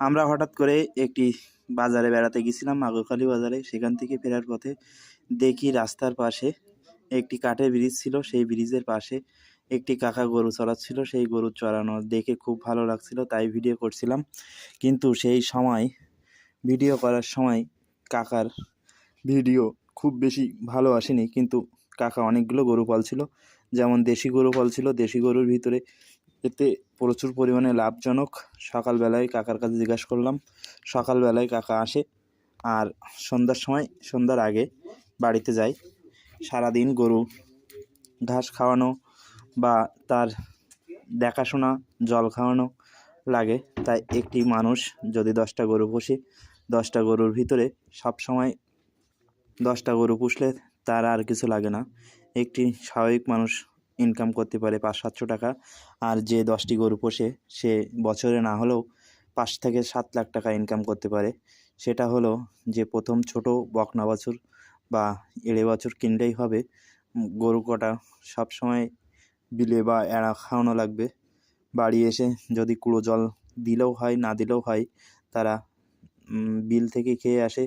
আমরা হঠাৎ করে একটি বাজারে বেড়াতে গেছিলাম, মাগুরখালী বাজারে। সেখান থেকে ফেরার পথে দেখি রাস্তার পাশে একটি কাঠের ব্রিজ ছিল। সেই ব্রিজের পাশে একটি কাকা গরু চড়াচ্ছিল। সেই গরু চড়ানো দেখে খুব ভালো লাগছিল, তাই ভিডিও করছিলাম। কিন্তু সেই সময় ভিডিও করার সময় কাকার ভিডিও খুব বেশি ভালো আসেনি। কিন্তু কাকা অনেকগুলো গরু পালছিল, যেমন দেশি গরু পালছিল। দেশি গরুর ভিতরে এতে প্রচুর পরিমাণে লাভজনক। সকালবেলায় কাকার কাছে জিজ্ঞাসা করলাম। সকালবেলায় কাকা আসে আর সন্ধ্যার আগে বাড়িতে যায়। সারাদিন গরু ঘাস খাওয়ানো বা তার দেখাশোনা, জল খাওয়ানো লাগে। তাই একটি মানুষ যদি 10টা গরু পোষে, 10টা গরুর ভিতরে সবসময় 10টা গরু পুষলে তার আর কিছু লাগে না। একটি স্বাভাবিক মানুষ ইনকাম করতে পারে 500-700 টাকা। আর যে 10টি গরু পোষে সে বছরে না হলেও 5 থেকে 7 লাখ টাকা ইনকাম করতে পারে। সেটা হলো যে প্রথম ছোট বকনা বাছুর বা এড়ে বাছুর কিনলেই হবে। গরু কটা সবসময় বিলে বা এড়া খাওয়ানো লাগবে। বাড়ি এসে যদি কুড়ো জল দিলেও হয়, না দিলেও হয়, তারা বিল থেকে খেয়ে আসে।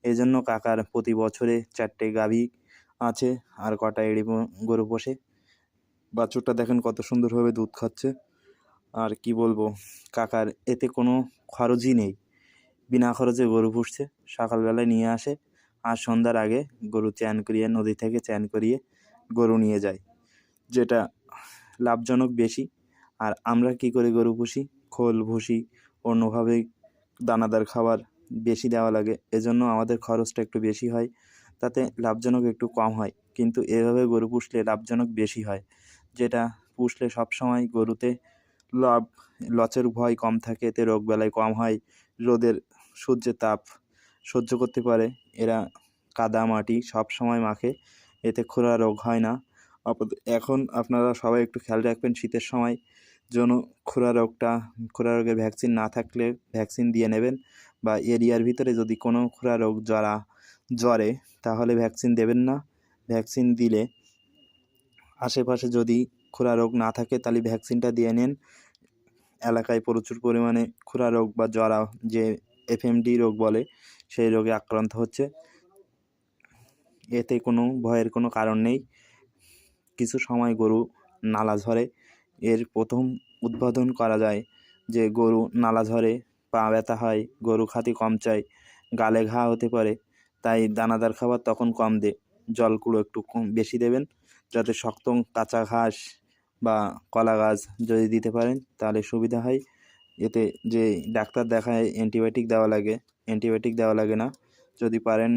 এজন্য কাকার প্রতি বছরে 4টে গাভী আছে আর কটা এড়ে গরু পোষে। বাছুরটা দেখেন কত সুন্দরভাবে দুধ খাচ্ছে। আর কি বলবো, কাকার এতে কোনো খরচই নেই, বিনা খরচে গরু পুষছে। সকালবেলায় নিয়ে আসে আর সন্ধ্যার আগে গরু চ্যান করিয়ে, নদী থেকে চ্যান করিয়ে গরু নিয়ে যায়, যেটা লাভজনক বেশি। আর আমরা কি করে গরু পুষি, খোল ভুসি অন্যভাবে দানাদার খাবার বেশি দেওয়া লাগে, এজন্য আমাদের খরচটা একটু বেশি হয়, তাতে লাভজনক একটু কম হয়। কিন্তু এভাবে গরু পুষলে লাভজনক বেশি হয়, যেটা পুষলে সবসময় গরুতে লসের ভয় কম থাকে। এতে রোগবালাই কম হয়, রোদের সূর্যের তাপ সহ্য করতে পারে। এরা কাদা মাটি সব সময় মাখে, এতে খুরা রোগ হয় না। এখন আপনারা সবাই একটু খেয়াল রাখবেন, শীতের সময় যেন খুরা রোগের ভ্যাকসিন না থাকলে ভ্যাকসিন দিয়ে নেবেন। বা এরিয়ার ভিতরে যদি কোনো খুরা রোগ জ্বরে তাহলে ভ্যাকসিন দেবেন না। ভ্যাকসিন দিলে আশেপাশে যদি খুরা রোগ না থাকে তাহলে ভ্যাকসিনটা দিয়ে নেন। এলাকায় প্রচুর পরিমাণে খুরা রোগ বা জ্বরা, যে এফএমডি রোগ বলে, সেই রোগে আক্রান্ত হচ্ছে। এতে কোনো ভয়ের কোনো কারণ নেই। কিছু সময় গরু নালা ঝরে, এর প্রথম উদ্বোধন করা যায় যে গরু নালা ঝরে, পা ব্যথা হয়, গরু খাতি কম চায়, গালে ঘা হতে পারে। তাই দানাদার খাবার তখন কম দে, জল কুড়ো একটু কম বেশি দেবেন, যাতে শক্ত কাঁচা ঘাস বা কলা গাছ যদি দিতে পারেন তাহলে সুবিধা হয়। এতে যে ডাক্তার দেখায় অ্যান্টিবায়োটিক দেওয়া লাগে না। যদি পারেন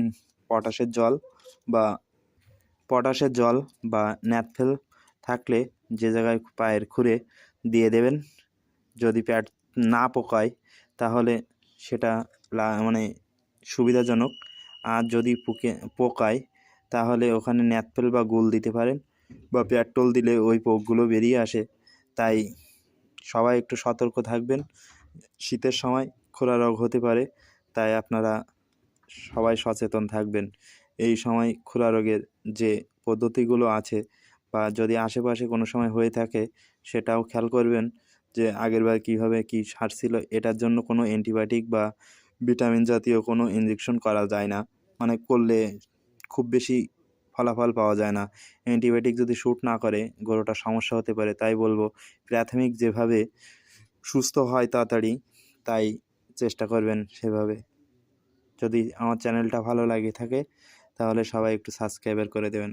পটাশের জল বা ন্যাপথেল থাকলে যে জায়গায় পায়ের খুরে দিয়ে দেবেন। যদি পেট না পোকায় তাহলে সেটা মানে সুবিধাজনক। আর যদি পোকায় তাহলে ওখানে ন্যাপথেল বা গুল দিতে পারেন, বা পেট্রোল দিলে ওই পোকগুলো বেরিয়ে আসে। তাই সবাই একটু সতর্ক থাকবেন, শীতের সময় খোরা রোগ হতে পারে, তাই আপনারা সবাই সচেতন থাকবেন। এই সময় খোরা রোগের যে পদ্ধতিগুলো আছে, বা যদি আশেপাশে কোনো সময় হয়ে থাকে সেটাও খেয়াল করবেন, যে আগেরবার কীভাবে কী সারছিল। এটার জন্য কোনো অ্যান্টিবায়োটিক বা ভিটামিন জাতীয় কোনো ইনজেকশন করা যায় না, মানে করলে খুব বেশি ফলাফল পাওয়া যায় না। অ্যান্টিবায়োটিক যদি শ্যুট না করে গরুটা সমস্যা হতে পারে। তাই বলবো, প্রাথমিক যেভাবে সুস্থ হয় তাড়াতাড়ি, তাই চেষ্টা করবেন সেভাবে। যদি আমার চ্যানেলটা ভালো লাগে থাকে তাহলে সবাই একটু সাবস্ক্রাইব করে দেবেন।